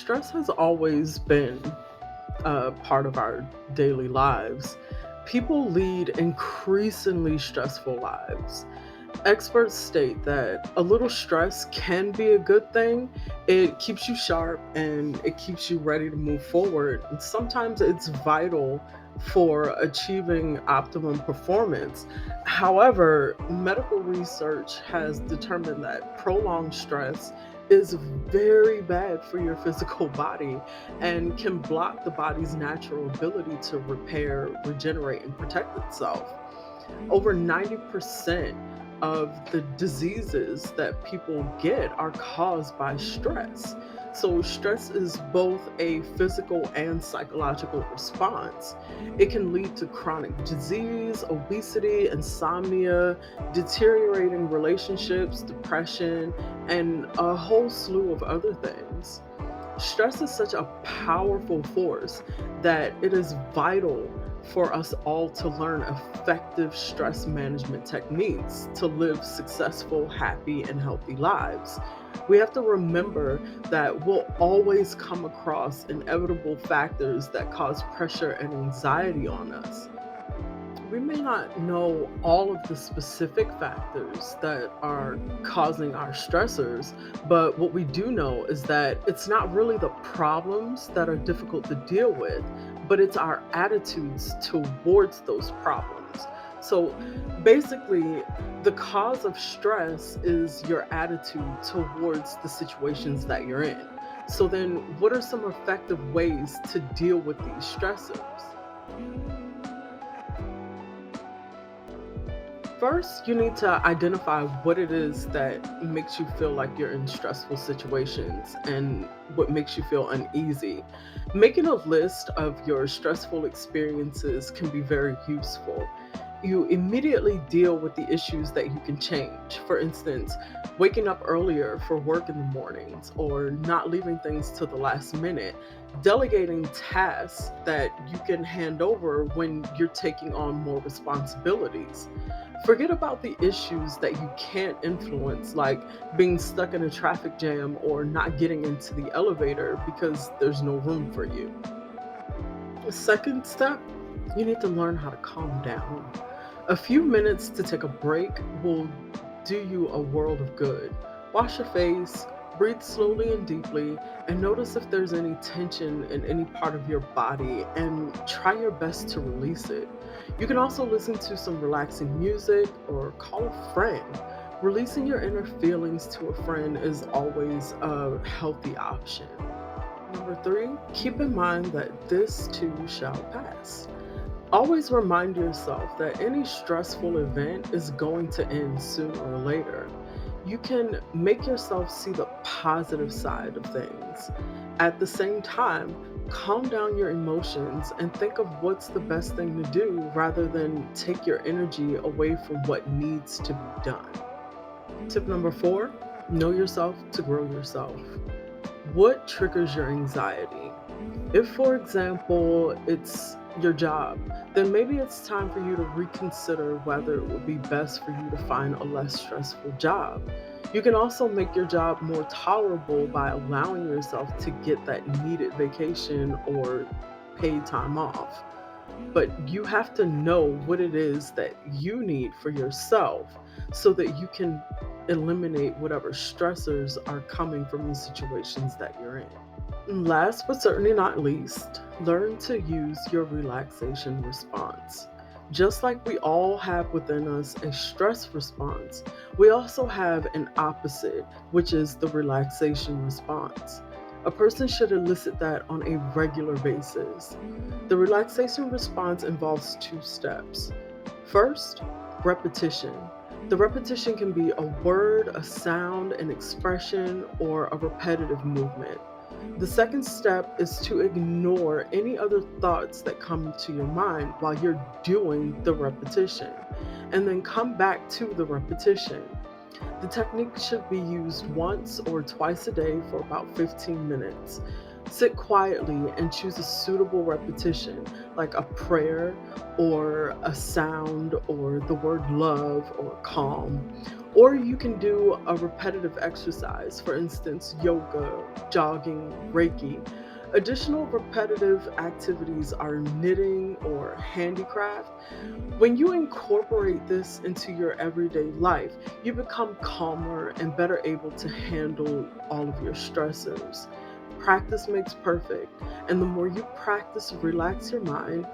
stress has always been a part of our daily lives. People lead increasingly stressful lives. Experts state that a little stress can be a good thing. It keeps you sharp and it keeps you ready to move forward. And sometimes it's vital for achieving optimum performance. However, medical research has determined that prolonged stress is very bad for your physical body and can block the body's natural ability to repair, regenerate, and protect itself. Over 90% of the diseases that people get are caused by stress. So, stress is both a physical and psychological response. It can lead to chronic disease, obesity, insomnia, deteriorating relationships, depression, and a whole slew of other things. Stress is such a powerful force that it is vital for us all to learn effective stress management techniques to live successful, happy, and healthy lives. We have to remember that we'll always come across inevitable factors that cause pressure and anxiety on us. We may not know all of the specific factors that are causing our stressors, but what we do know is that it's not really the problems that are difficult to deal with, but it's our attitudes towards those problems. So basically, the cause of stress is your attitude towards the situations that you're in. So then, what are some effective ways to deal with these stressors? First, you need to identify what it is that makes you feel like you're in stressful situations and what makes you feel uneasy. Making a list of your stressful experiences can be very useful. You immediately deal with the issues that you can change. For instance, waking up earlier for work in the mornings or not leaving things to the last minute, delegating tasks that you can hand over when you're taking on more responsibilities. Forget about the issues that you can't influence, like being stuck in a traffic jam or not getting into the elevator because there's no room for you. The second step, you need to learn how to calm down. A few minutes to take a break will do you a world of good. Wash your face, breathe slowly and deeply, and notice if there's any tension in any part of your body and try your best to release it. You can also listen to some relaxing music or call a friend. Releasing your inner feelings to a friend is always a healthy option. Number three, keep in mind that this too shall pass. Always remind yourself that any stressful event is going to end sooner or later. You can make yourself see the positive side of things. At the same time, calm down your emotions and think of what's the best thing to do rather than take your energy away from what needs to be done. Tip number four, know yourself to grow yourself. What triggers your anxiety? If, for example, it's your job, then maybe it's time for you to reconsider whether it would be best for you to find a less stressful job. You can also make your job more tolerable by allowing yourself to get that needed vacation or paid time off. But you have to know what it is that you need for yourself so that you can eliminate whatever stressors are coming from the situations that you're in. Last but certainly not least, learn to use your relaxation response. Just like we all have within us a stress response, we also have an opposite, which is the relaxation response. A person should elicit that on a regular basis. The relaxation response involves two steps. First, repetition. The repetition can be a word, a sound, an expression, or a repetitive movement. The second step is to ignore any other thoughts that come to your mind while you're doing the repetition, and then come back to the repetition. The technique should be used once or twice a day for about 15 minutes. Sit quietly and choose a suitable repetition, like a prayer or a sound or the word love or calm. Or you can do a repetitive exercise, for instance, yoga, jogging, Reiki. Additional repetitive activities are knitting or handicraft. When you incorporate this into your everyday life, you become calmer and better able to handle all of your stressors. Practice makes perfect, and the more you practice to relax your mind,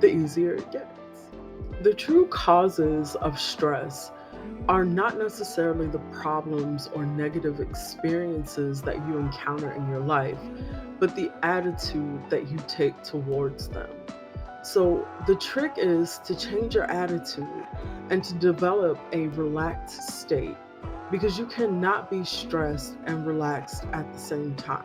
the easier it gets. The true causes of stress are not necessarily the problems or negative experiences that you encounter in your life, but the attitude that you take towards them. So, the trick is to change your attitude and to develop a relaxed state because you cannot be stressed and relaxed at the same time.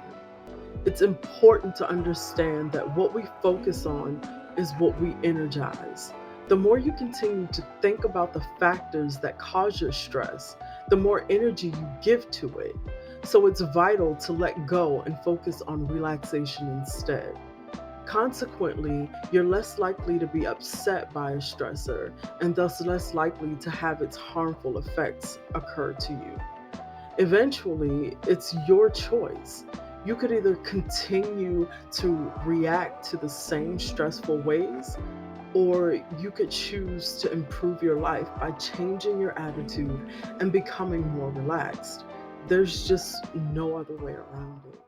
It's important to understand that what we focus on is what we energize. The more you continue to think about the factors that cause your stress, the more energy you give to it. So it's vital to let go and focus on relaxation instead. Consequently, you're less likely to be upset by a stressor and thus less likely to have its harmful effects occur to you. Eventually, it's your choice. You could either continue to react to the same stressful ways, or you could choose to improve your life by changing your attitude and becoming more relaxed. There's just no other way around it.